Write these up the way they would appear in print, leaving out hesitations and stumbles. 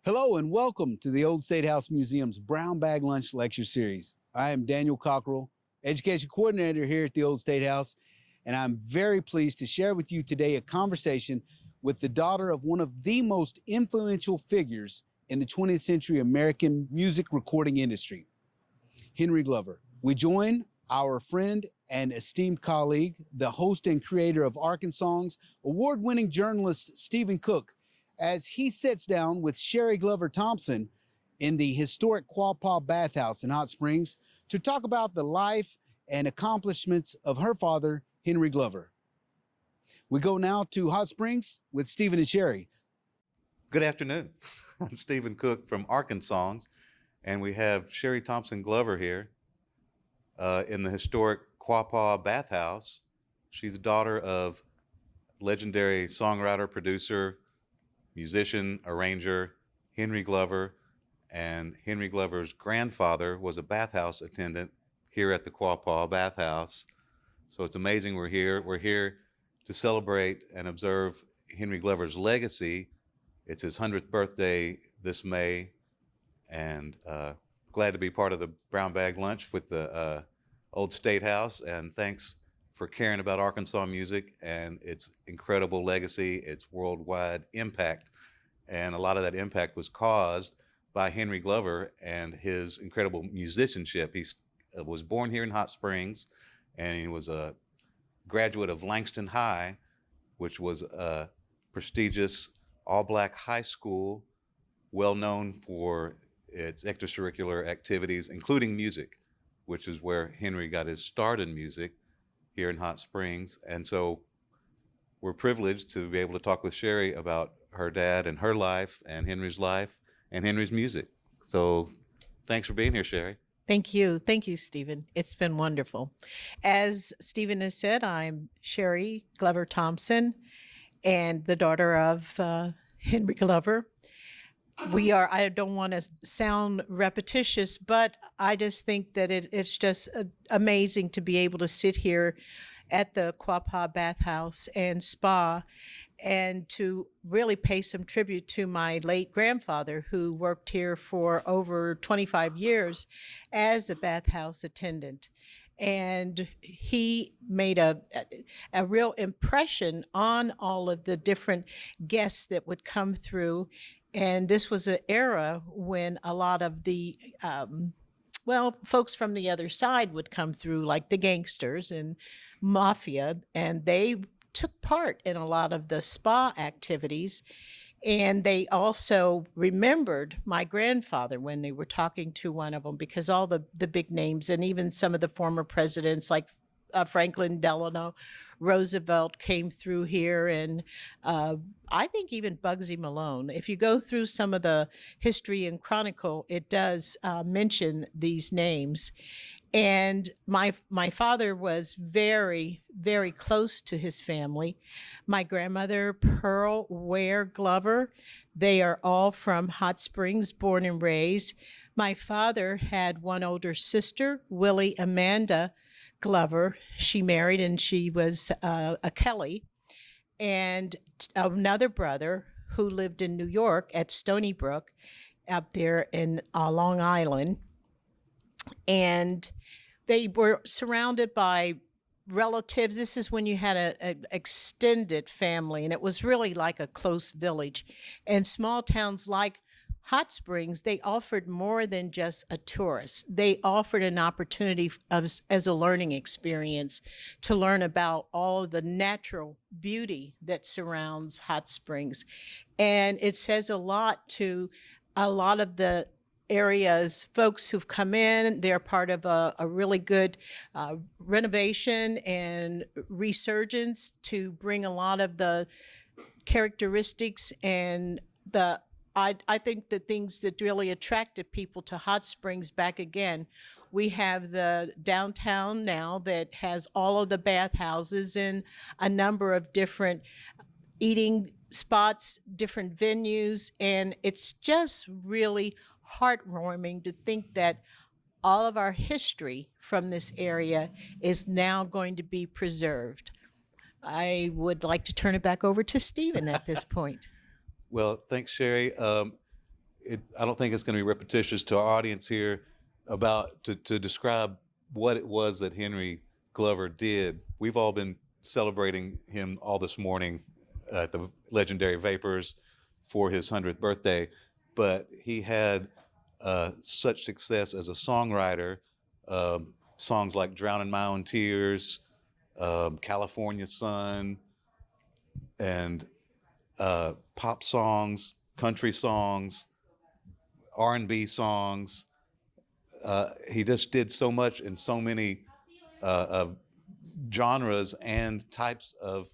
Hello and welcome to the Old State House Museum's Brown Bag Lunch Lecture Series. I am Daniel Cockrell, Education Coordinator here at the Old State House, and I'm very pleased to share with you today a conversation with the daughter of one of the most influential figures in the 20th century American music recording industry, Henry Glover. We join our friend and esteemed colleague, the host and creator of Arkansas's award-winning journalist Stephen Koch, as he sits down with Sherry Glover Thompson in the historic Quapaw Bathhouse in Hot Springs to talk about the life and accomplishments of her father, Henry Glover. We go now to Hot Springs with Stephen and Sherry. Good afternoon. I'm Stephen Cook from Arkansas, and we have Sherry Thompson Glover here in the historic Quapaw Bathhouse. She's the daughter of legendary songwriter, producer, musician, arranger, Henry Glover, and Henry Glover's grandfather was a bathhouse attendant here at the Quapaw Bathhouse. So it's amazing we're here. We're here to celebrate and observe Henry Glover's legacy. It's his 100th birthday this May, and glad to be part of the Brown Bag Lunch with the Old State House, and thanks for caring about Arkansas music and its incredible legacy, its worldwide impact. And a lot of that impact was caused by Henry Glover and his incredible musicianship. He was born here in Hot Springs, and he was a graduate of Langston High, which was a prestigious all-black high school, well known for its extracurricular activities, including music, which is where Henry got his start in music here in Hot Springs. And so we're privileged to be able to talk with Sherry about her dad and her life and Henry's life and Henry's music. So thanks for being here, Sherry. Thank you. Thank you, Stephen. It's been wonderful. As Stephen has said, I'm Sherry Glover Thompson and the daughter of Henry Glover. I don't want to sound repetitious, but I just think that it's just amazing to be able to sit here at the Quapaw Bathhouse and Spa and to really pay some tribute to my late grandfather, who worked here for over 25 years as a bathhouse attendant. And he made a real impression on all of the different guests that would come through. And this was an era when a lot of the, folks from the other side would come through, like the gangsters and mafia, and they took part in a lot of the spa activities. And they also remembered my grandfather when they were talking to one of them, because all the big names and even some of the former presidents like Franklin Delano Roosevelt came through here, and I think even Bugsy Malone. If you go through some of the history and chronicle, it does mention these names. And my father was very, very close to his family. My grandmother, Pearl Ware Glover, they are all from Hot Springs, born and raised. My father had one older sister, Willie Amanda Glover. She married and she was a Kelly. And another brother who lived in New York at Stony Brook, up there in Long Island. And they were surrounded by relatives. This is when you had an extended family, and it was really like a close village. And small towns like Hot Springs, they offered more than just a tourist. They offered an opportunity as a learning experience to learn about all of the natural beauty that surrounds Hot Springs. And it says a lot to a lot of the areas, folks who've come in. They're part of a really good renovation and resurgence to bring a lot of the characteristics and I think the things that really attracted people to Hot Springs back again. We have the downtown now that has all of the bathhouses and a number of different eating spots, different venues, and it's just really heartwarming to think that all of our history from this area is now going to be preserved. I would like to turn it back over to Stephen at this point. Well, thanks, Sherry. I don't think it's going to be repetitious to our audience here about to describe what it was that Henry Glover did. We've all been celebrating him all this morning at the legendary Vapors for his 100th birthday, but he had such success as a songwriter. Songs like "Drown in My Own Tears," "California Sun," and pop songs, country songs, R&B songs. He just did so much in so many of genres and types of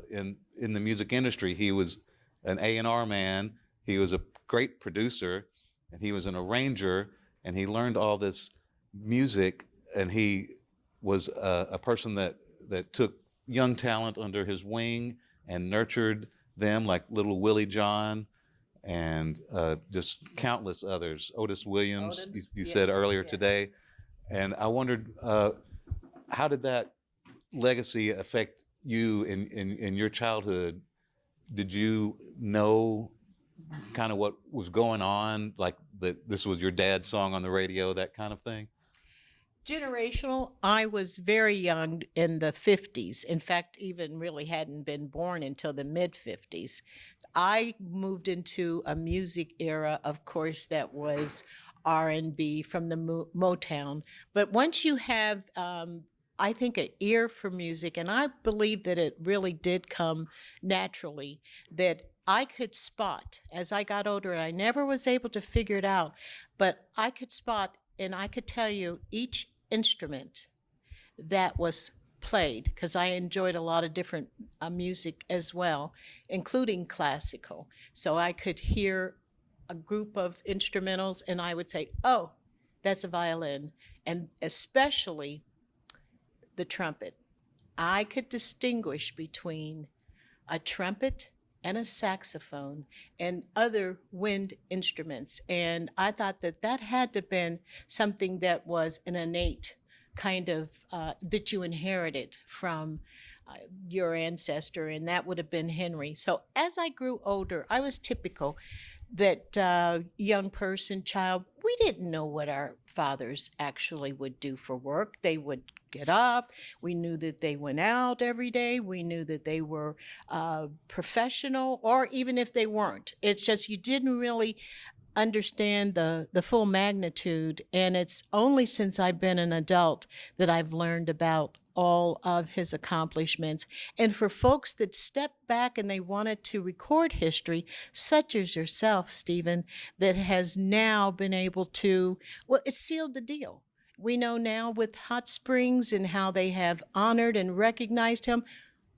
in the music industry. He was an A&R man. He was a great producer, and he was an arranger, and he learned all this music. And he was a person that took young talent under his wing and nurtured them, like little Willie John and just countless others. Otis Williams, you said earlier today. And I wondered, how did that legacy affect you in your childhood? Did you know kind of what was going on, like that this was your dad's song on the radio, that kind of thing? Generational. I was very young in the 50s. In fact, even really hadn't been born until the mid 50s. I moved into a music era, of course, that was R&B from the Motown. But once you have, I think, an ear for music, and I believe that it really did come naturally, that I could spot as I got older, and I never was able to figure it out, but I could spot and I could tell you each instrument that was played, because I enjoyed a lot of different music as well, including classical. So I could hear a group of instrumentals and I would say, oh, that's a violin, and especially the trumpet. I could distinguish between a trumpet and a saxophone and other wind instruments. And I thought that that had to have been something that was an innate kind of, that you inherited from your ancestor, and that would have been Henry. So as I grew older, I was typical that young person, child, we didn't know what our fathers actually would do for work. They would get up. We knew that they went out every day. We knew that they were professional, or even if they weren't. It's just you didn't really understand the full magnitude. And it's only since I've been an adult that I've learned about all of his accomplishments. And for folks that stepped back and they wanted to record history, such as yourself, Stephen, that has now been able to, well, it sealed the deal. We know now with Hot Springs and how they have honored and recognized him,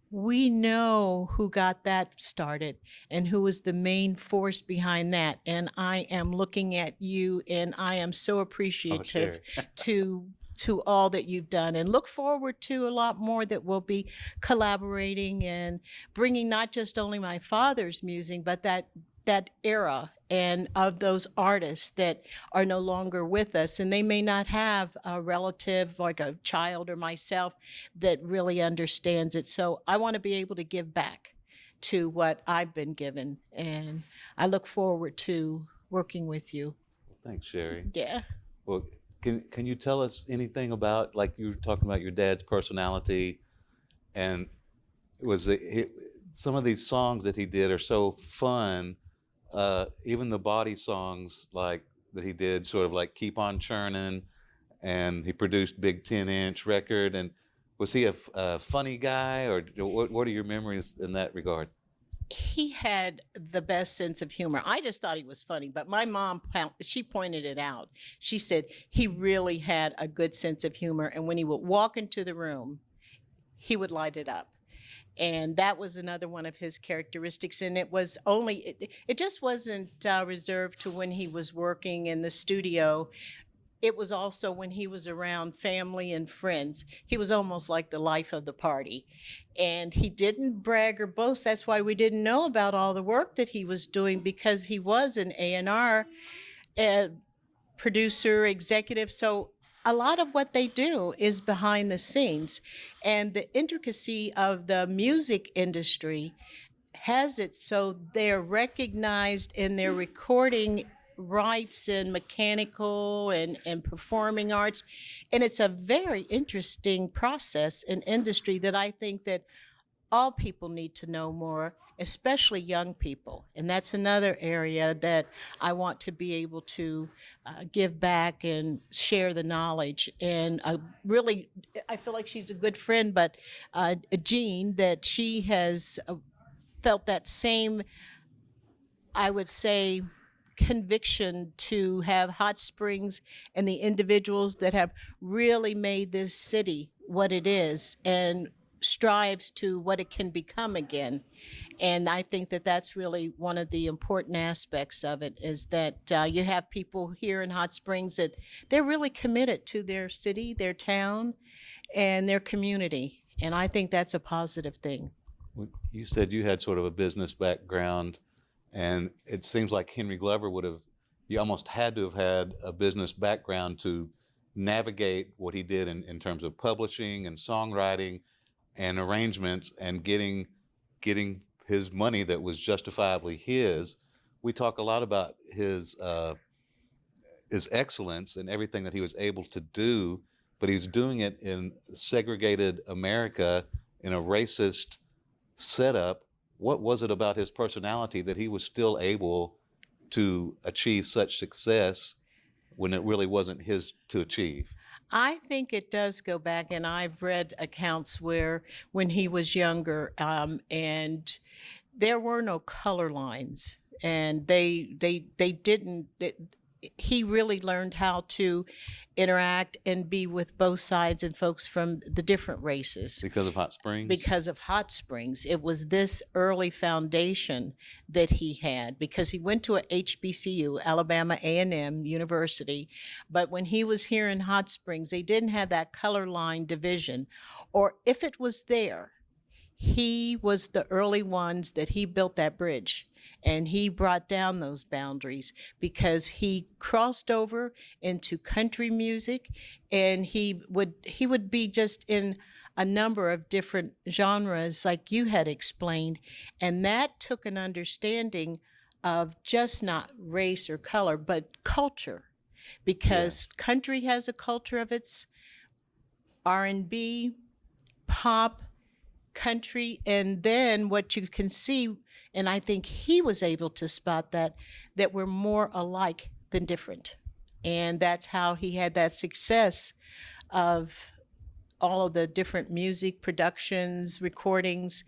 we know who got that started and who was the main force behind that. And I am looking at you and I am so appreciative to all that you've done, and look forward to a lot more that will be collaborating and bringing not just only my father's music, but that era and of those artists that are no longer with us, and they may not have a relative like a child or myself that really understands it. So I want to be able to give back to what I've been given, and I look forward to working with you. Thanks, Sherry. Yeah. Well, can you tell us anything about, like you were talking about your dad's personality, and some of these songs that he did are so fun. Even the body songs like that he did, sort of like "Keep on Churning," and he produced Big 10-inch record. And was he a funny guy, or what are your memories in that regard? He had the best sense of humor. I just thought he was funny, but my mom, she pointed it out. She said he really had a good sense of humor, and when he would walk into the room, he would light it up. And that was another one of his characteristics. And it was only, it just wasn't reserved to when he was working in the studio. It was also when he was around family and friends. He was almost like the life of the party. And he didn't brag or boast. That's why we didn't know about all the work that he was doing, because he was an A&R producer, executive. So a lot of what they do is behind the scenes. And the intricacy of the music industry has it so they're recognized in their recording rights and mechanical and performing arts. And it's a very interesting process and industry that I think that all people need to know more, especially young people. And that's another area that I want to be able to give back and share the knowledge. And really, I feel like she's a good friend, but Jean, that she has felt that same, I would say, conviction to have hot springs and the individuals that have really made this city what it is and strives to what it can become again. And I think that that's really one of the important aspects of it, is that you have people here in Hot Springs that they're really committed to their city, their town, and their community. And I think that's a positive thing. You said you had sort of a business background, and it seems like Henry Glover you almost had to have had a business background to navigate what he did in terms of publishing and songwriting and arrangements and getting his money that was justifiably his. We talk a lot about his excellence and everything that he was able to do, but he's doing it in segregated America in a racist setup. What was it about his personality that he was still able to achieve such success when it really wasn't his to achieve? I think it does go back, and I've read accounts where when he was younger, and there were no color lines, and they didn't. He really learned how to interact and be with both sides and folks from the different races. Because of Hot Springs? Because of Hot Springs. It was this early foundation that he had, because he went to a HBCU, Alabama A&M University, but when he was here in Hot Springs, they didn't have that color line division, or if it was there, he was the early ones that he built that bridge. And he brought down those boundaries because he crossed over into country music, and he would be just in a number of different genres like you had explained. And that took an understanding of just not race or color, but culture, because country has a culture of its, R&B, pop, country, and then what you can see, and I think he was able to spot that we're more alike than different. And that's how he had that success of all of the different music productions, recordings.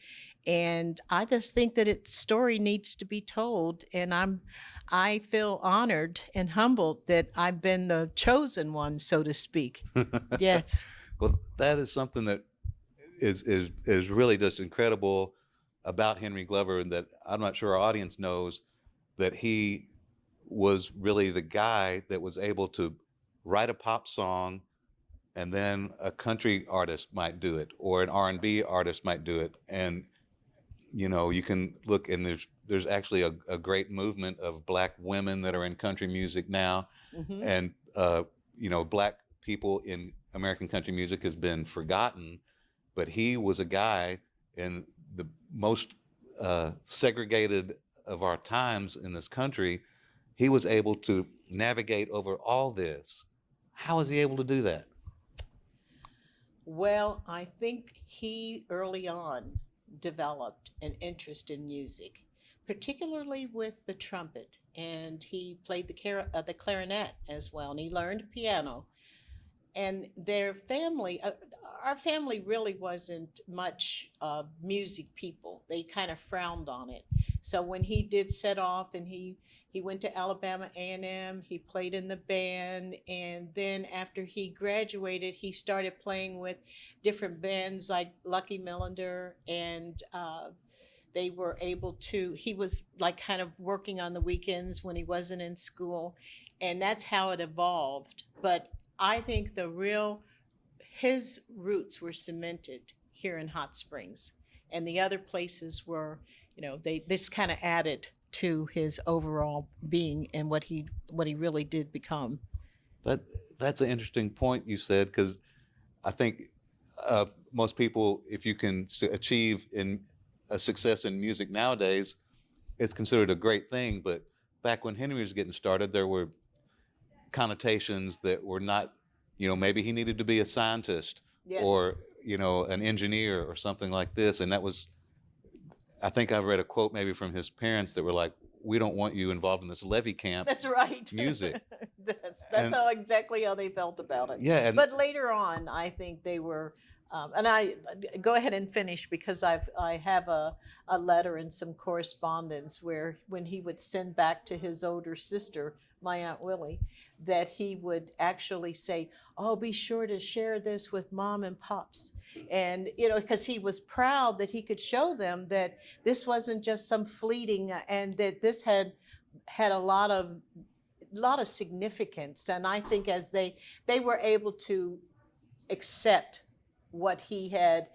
And I just think that its story needs to be told. And I feel honored and humbled that I've been the chosen one, so to speak. Yes. Well, that is something that is really just incredible about Henry Glover, and that I'm not sure our audience knows, that he was really the guy that was able to write a pop song, and then a country artist might do it, or an R&B artist might do it. And you can look, and there's actually a great movement of Black women that are in country music now. Mm-hmm. And Black people in American country music has been forgotten, but he was a guy in the most segregated of our times in this country. He was able to navigate over all this. How was he able to do that? Well, I think he early on developed an interest in music, particularly with the trumpet, and he played the clarinet as well, and he learned piano. And their family, our family really wasn't much music people. They kind of frowned on it. So when he did set off, and he went to Alabama A&M, he played in the band, and then after he graduated, he started playing with different bands like Lucky Millender, and they were able to, he was like kind of working on the weekends when he wasn't in school, and that's how it evolved. But I think his roots were cemented here in Hot Springs, and the other places were, this kind of added to his overall being and what he really did become. That's an interesting point you said, because I think most people, if you can achieve in a success in music nowadays, it's considered a great thing. But back when Henry was getting started, there were connotations that were not, maybe he needed to be a scientist Yes. or, an engineer or something like this. And that was, I think I've read a quote maybe from his parents that were like, we don't want you involved in this levy camp That's right. music. that's And- how exactly how they felt about it. Yeah. And But later on, I think they were, and I go ahead and finish because I have a letter and some correspondence where when he would send back to his older sister, my Aunt Willie, that he would actually say, "Oh, be sure to share this with Mom and Pops," and because he was proud that he could show them that this wasn't just some fleeting, and that this had a lot of significance. And I think as they were able to accept what he had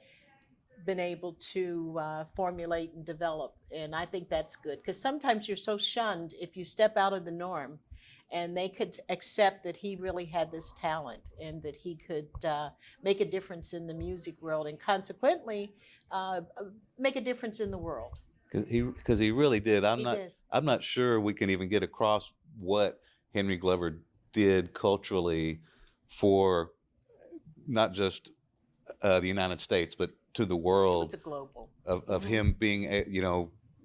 been able to formulate and develop. And I think that's good because sometimes you're so shunned if you step out of the norm, and they could accept that he really had this talent and that he could make a difference in the music world and consequently make a difference in the world. because he really did. He did. I'm not sure we can even get across what Henry Glover did culturally for not just the United States, but to the world. It's a global. Of him being,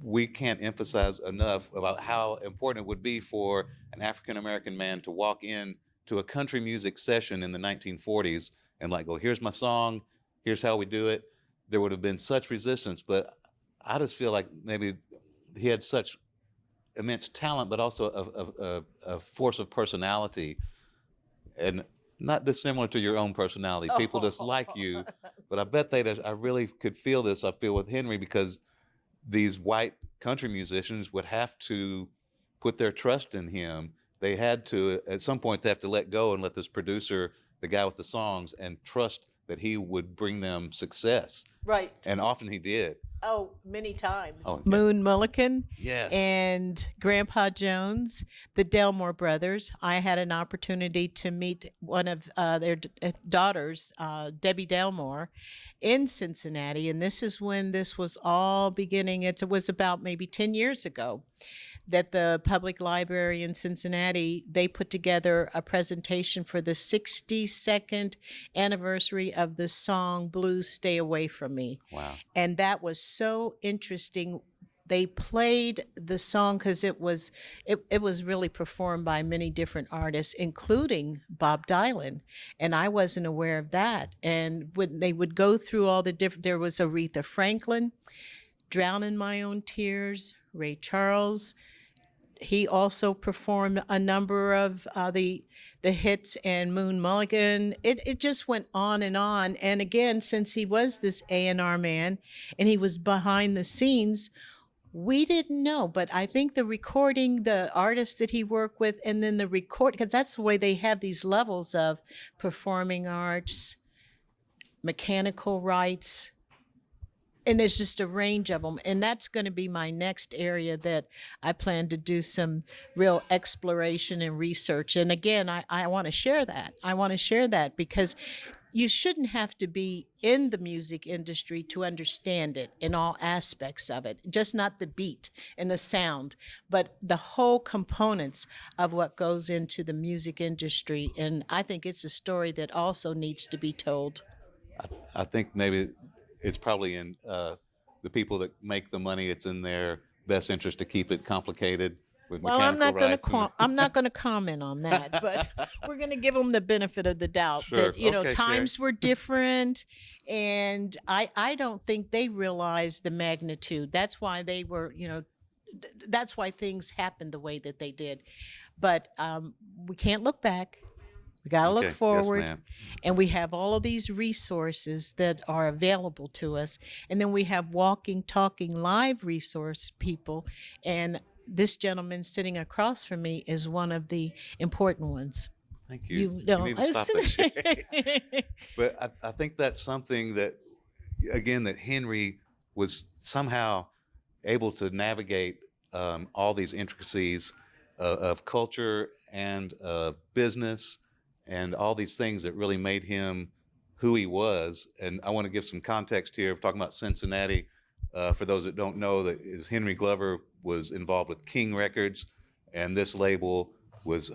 we can't emphasize enough about how important it would be for an African American man to walk in to a country music session in the 1940s and like go, here's my song, here's how we do it. There would have been such resistance, but I just feel like maybe he had such immense talent, but also a force of personality, and not dissimilar to your own personality. People just like you, but I bet I really could feel this. I feel with Henry because these white country musicians would have to put their trust in him. They had to, at some point, they have to let go and let this producer, the guy with the songs, and trust that he would bring them success. Right. And often he did. Oh, many times. Oh, yeah. Moon Mullican Yes. and Grandpa Jones, the Delmore brothers. I had an opportunity to meet one of their daughters, Debbie Delmore, in Cincinnati. And this is when this was all beginning. It was about maybe 10 years ago that the public library in Cincinnati, they put together a presentation for the 62nd anniversary of the song Blues Stay Away From Me. Wow. And that was so interesting. They played the song because it was really performed by many different artists, including Bob Dylan. And I wasn't aware of that. And when they would go through all the different, there was Aretha Franklin, Drown in My Own Tears, Ray Charles. He also performed a number of the hits, and Moon Mulligan. It just went on. And again, since he was this A&R man and he was behind the scenes, we didn't know. But I think the recording, the artists that he worked with, and then the record, because that's the way they have these levels of performing arts, mechanical rights, and there's just a range of them. And that's going to be my next area that I plan to do some real exploration and research. And again, I want to share that. I want to share that because you shouldn't have to be in the music industry to understand it in all aspects of it, just not the beat and the sound, but the whole components of what goes into the music industry. And I think it's a story that also needs to be told. I think maybe it's probably in the people that make the money. It's in their best interest to keep it complicated with Well, mechanical rights. I'm not going to comment on that, but we're going to give them the benefit of the doubt Sure. that Okay, times were different, and I don't think they realized the magnitude. That's why they were that's why things happened the way that they did. But we can't look back. We got to Okay. look Yes, forward, ma'am. and we have all of these resources that are available to us. And then we have walking, talking, live resource people. And this gentleman sitting across from me is one of the important ones. Thank you. You don't. need to stop that, Sherry. But I think that's something that, again, that Henry was somehow able to navigate all these intricacies of culture and business and all these things that really made him who he was. And I want to give some context here. We're talking about Cincinnati. For those that don't know, that is Henry Glover was involved with King Records, and this label is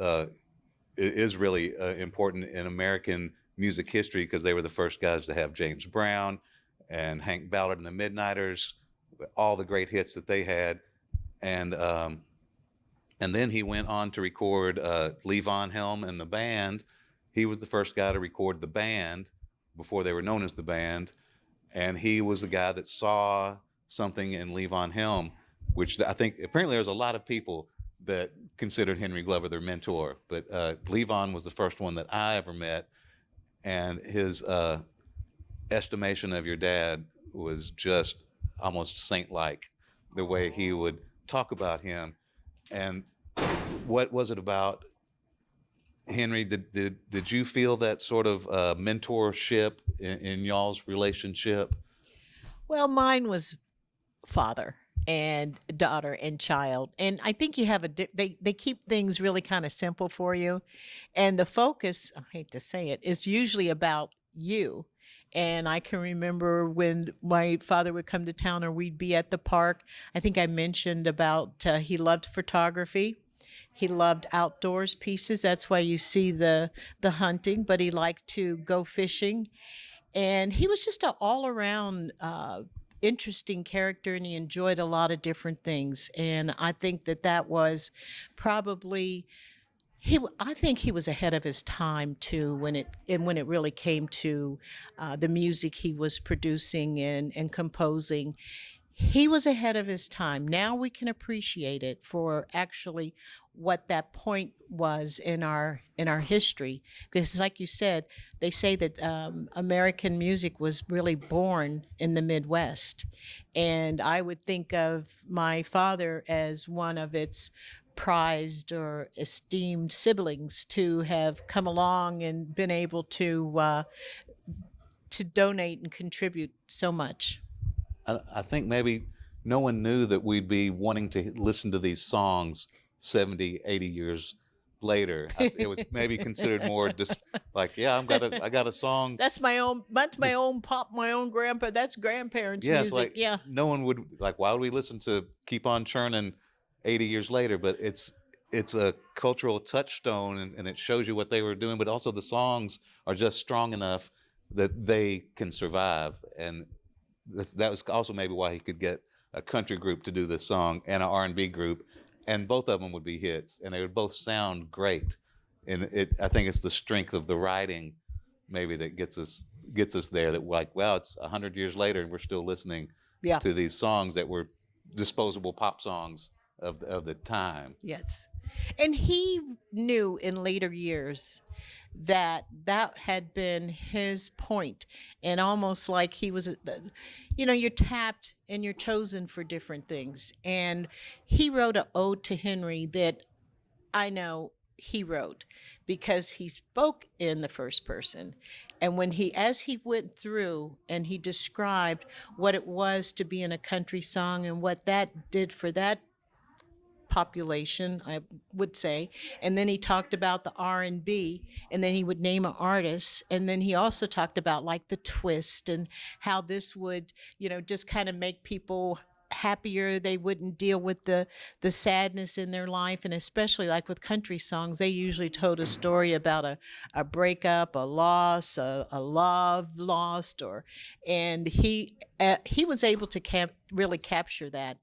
really important in American music history because they were the first guys to have James Brown and Hank Ballard and the Midnighters, all the great hits that they had, and then he went on to record Levon Helm and the band. He was the first guy to record the band before they were known as the band, and he was the guy that saw something in Levon Helm, which I think apparently there's a lot of people that considered Henry Glover their mentor, but Levon was the first one that I ever met, and his estimation of your dad was just almost saint-like, the way he would talk about him. And what was it about Henry? Did you feel that sort of mentorship in y'all's relationship? Well, mine was father and daughter and child, and I think you have they keep things really kind of simple for you, and the focus, I hate to say it, is usually about you. And I can remember when my father would come to town or we'd be at the park. I think I mentioned about he loved photography. He loved outdoors pieces. That's why you see the hunting, but he liked to go fishing. And he was just an all around interesting character, and he enjoyed a lot of different things. And I think that was probably I think he was ahead of his time too when it really came to the music he was producing and composing. He was ahead of his time. Now we can appreciate it for actually what that point was in our history. Because, like you said, they say that American music was really born in the Midwest, and I would think of my father as one of its prized or esteemed siblings to have come along and been able to donate and contribute so much. I think maybe no one knew that we'd be wanting to listen to these songs 70, 80 years later. It was maybe considered more just like, yeah, I got a song. That's my own pop, my own grandpa. That's grandparents' Yeah, music. it's like, yeah. no one would, like, why would we listen to Keep On Churning 80 years later? But it's a cultural touchstone, and it shows you what they were doing, but also the songs are just strong enough that they can survive. And that was also maybe why he could get a country group to do this song and an R&B group, and both of them would be hits, and they would both sound great. And I think it's the strength of the writing maybe that gets us there, that like, wow, it's 100 years later and we're still listening to these songs that were disposable pop songs of the time. Yes. And he knew in later years that had been his point, and almost like he was, you're tapped and you're chosen for different things. And he wrote an ode to Henry that I know he wrote because he spoke in the first person. And as he went through and he described what it was to be in a country song and what that did for that population, I would say, and then he talked about the R&B, and then he would name an artist, and then he also talked about like the twist and how this would just kind of make people happier. They wouldn't deal with the sadness in their life, and especially like with country songs, they usually told a story about a breakup, a loss, a love lost, and he was able to really capture that.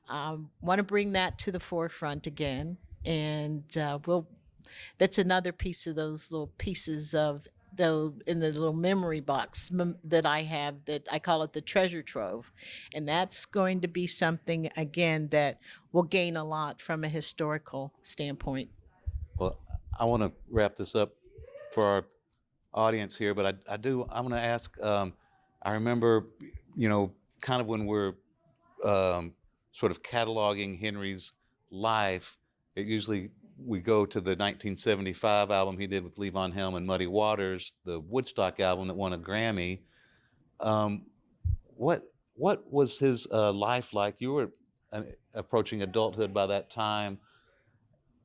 Want to bring that to the forefront again, and that's another piece of those little pieces of in the little memory box that I have, that I call it the treasure trove, and that's going to be something again that will gain a lot from a historical standpoint. Well, I want to wrap this up for our audience here, but I want to ask. I remember, kind of when we're sort of cataloging Henry's life, we go to the 1975 album he did with Levon Helm and Muddy Waters, the Woodstock album that won a Grammy. What was his life like? You were approaching adulthood by that time,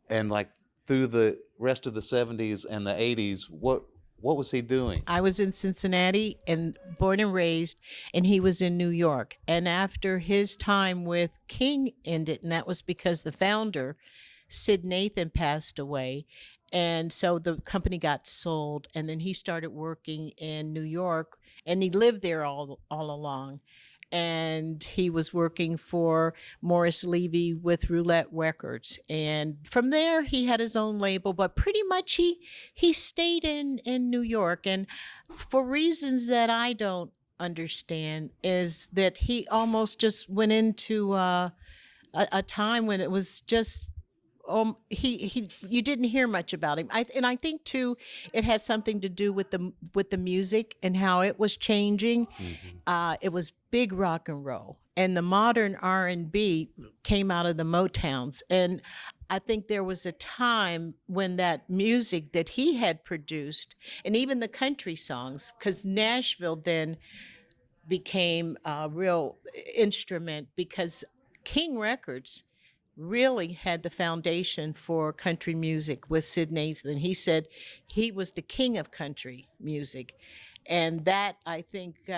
and like through the rest of the 70s and the 80s, what What was he doing? I was in Cincinnati and born and raised, and he was in New York. And after his time with King ended, and that was because the founder, Sid Nathan, passed away. And so the company got sold, and then he started working in New York, and he lived there all along. And he was working for Morris Levy with Roulette Records. And from there, he had his own label, but pretty much he stayed in New York. And for reasons that I don't understand, is that he almost just went into a time when it was just he you didn't hear much about him. I think too it had something to do with the music and how it was changing. It was big rock and roll, and the modern R&B came out of the Motowns. And I think there was a time when that music that he had produced, and even the country songs, because Nashville then became a real instrument, because King Records really had the foundation for country music with Sid Nathan. He said he was the king of country music. And that, I think,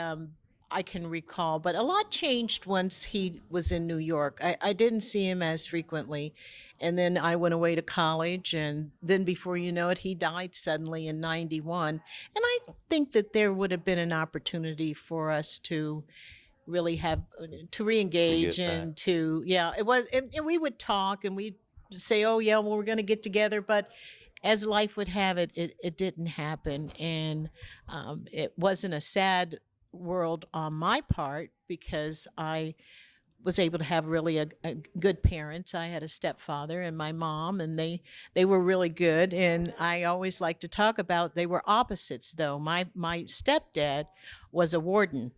I can recall. But a lot changed once he was in New York. I didn't see him as frequently. And then I went away to college. And then before you know it, he died suddenly in 91. And I think that there would have been an opportunity for us to really have to re-engage and to it was, and we would talk and we'd say, oh yeah, well, we're going to get together, but as life would have it, it didn't happen. And it wasn't a sad world on my part, because I was able to have really a good parents. I had a stepfather and my mom, and they were really good. And I always like to talk about, they were opposites though. My stepdad was a warden,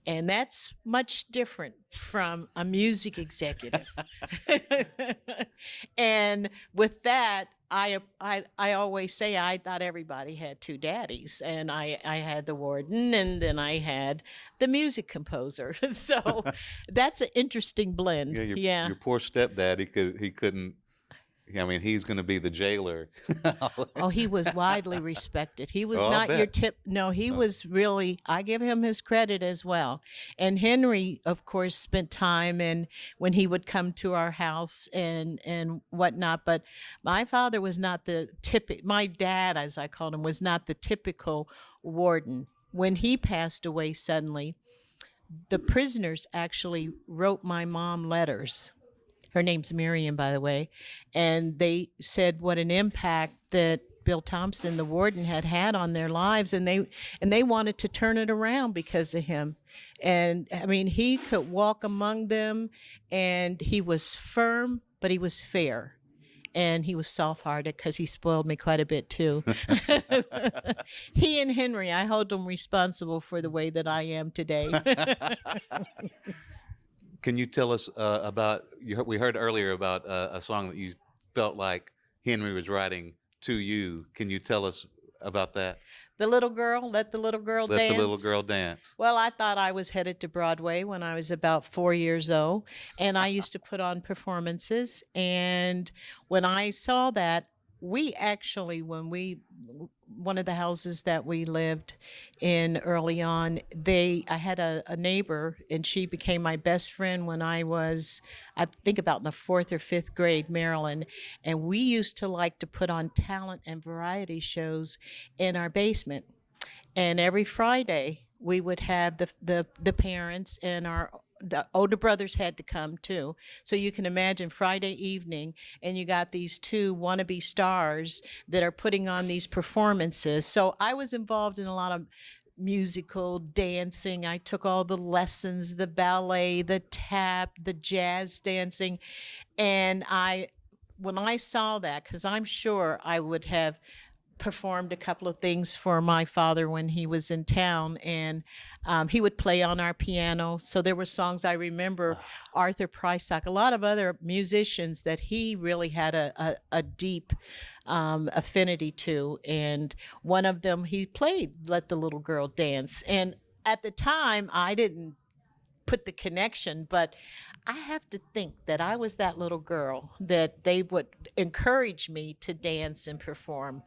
and that's much different from a music executive. And with that, I always say I thought everybody had two daddies, and I had the warden, and then I had the music composer. So that's an interesting blend. Your poor stepdad, he couldn't. I mean, he's going to be the jailer. Oh, he was widely respected. He was Oh, not your tip. No, he was really, I give him his credit as well. And Henry, of course, spent time and when he would come to our house and whatnot. But my father was not my dad, as I called him, was not the typical warden. When he passed away suddenly, the prisoners actually wrote my mom letters. Her name's Miriam, by the way. And they said what an impact that Bill Thompson, the warden, had on their lives. And they wanted to turn it around because of him. And I mean, he could walk among them, and he was firm, but he was fair. And he was soft-hearted, because he spoiled me quite a bit too. He and Henry, I hold them responsible for the way that I am today. Can you tell us about, we heard earlier about a song that you felt like Henry was writing to you. Can you tell us about that? The little girl, Let the Little Girl Dance. Let the Little Girl Dance. Well, I thought I was headed to Broadway when I was about 4 years old, and I used to put on performances. And when I saw that, we actually, one of the houses that we lived in early on, I had a neighbor, and she became my best friend when I was, I think, about in the 4th or 5th grade, Maryland. And we used to like to put on talent and variety shows in our basement. And every Friday we would have the parents and the older brothers had to come too. So you can imagine Friday evening, and you got these two wannabe stars that are putting on these performances. So I was involved in a lot of musical dancing. I took all the lessons, the ballet, the tap, the jazz dancing. And when I saw that, because I'm sure I would have performed a couple of things for my father when he was in town, and he would play on our piano. So there were songs I remember, Arthur Prysock, a lot of other musicians that he really had a deep affinity to. And one of them, he played Let the Little Girl Dance. And at the time, I didn't put the connection, but I have to think that I was that little girl that they would encourage me to dance and perform.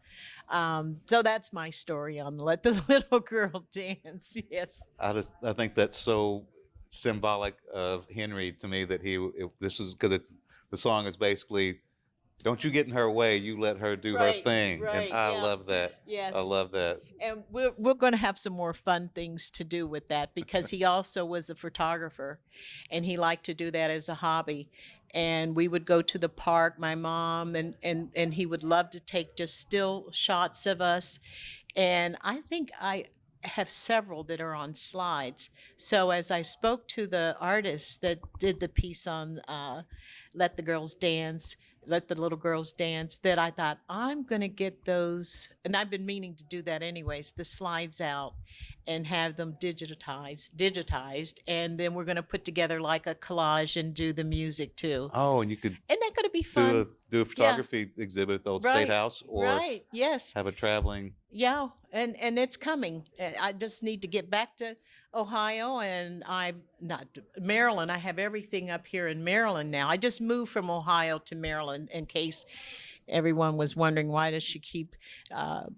So that's my story on Let the Little Girl Dance. Yes. I think that's so symbolic of Henry to me that this is because the song is basically, don't you get in her way, you let her do her Right, thing. And right, I yeah. love that. I Yes. love that. And we're going to have some more fun things to do with that because he also was a photographer and he liked to do that as a hobby. And we would go to the park, my mom, and he would love to take just still shots of us. And I think I have several that are on slides. So as I spoke to the artist that did the piece on Let the Girls Dance, Let the Little Girls Dance, that I thought I'm going to get those, and I've been meaning to do that anyways, the slides out and have them digitized, and then we're going to put together like a collage and do the music too. Oh, and you could Isn't that going to be fun? do a photography exhibit at the old State Right, House, or right, yes. have a traveling. Yeah, and it's coming. I just need to get back to Ohio, and I'm not Maryland. I have everything up here in Maryland now. I just moved from Ohio to Maryland in case everyone was wondering why does she keep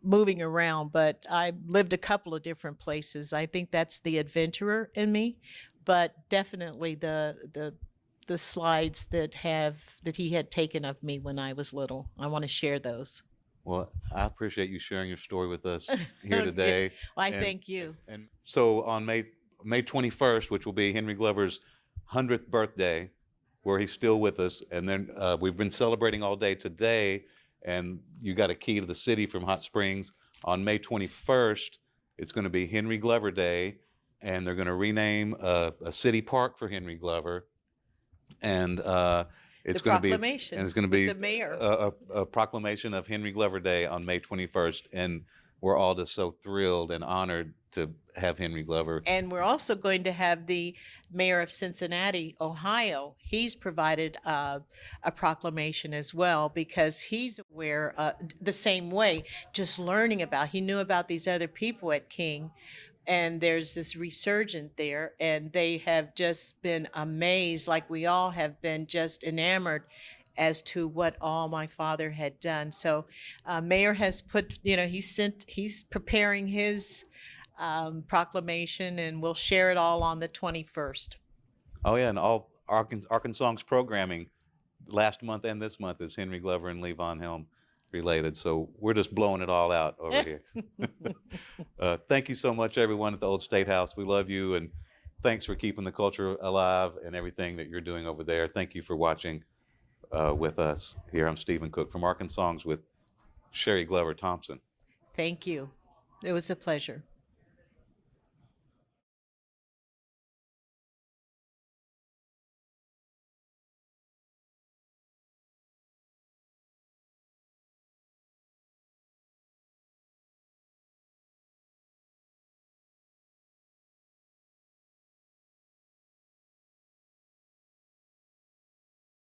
moving around. But I lived a couple of different places. I think that's the adventurer in me, but definitely the slides that he had taken of me when I was little. I want to share those. Well, I appreciate you sharing your story with us here Okay. today. Well, I And- thank you. And so on May 21st, which will be Henry Glover's 100th birthday, where he's still with us, and then we've been celebrating all day today, and you got a key to the city from Hot Springs. On May 21st, it's going to be Henry Glover Day, and they're going to rename a city park for Henry Glover, and it's The going to be proclamation and it's going to with be the mayor. a proclamation of Henry Glover Day on May 21st, and we're all just so thrilled and honored to have Henry Glover. And we're also going to have the mayor of Cincinnati, Ohio. He's provided a proclamation as well because he's aware the same way, just learning about, he knew about these other people at King. And there's this resurgent there, and they have just been amazed, like we all have been just enamored as to what all my father had done. So mayor has put, he's preparing his proclamation, and we'll share it all on the 21st. Oh yeah, and all Arkansas's programming last month and this month is Henry Glover and Levon Helm related. So we're just blowing it all out over here. Thank you so much, everyone at the Old State House. We love you, and thanks for keeping the culture alive and everything that you're doing over there. Thank you for watching with us here. I'm Stephen Cook from Arkansas's with Sherry Glover Thompson. Thank you. It was a pleasure.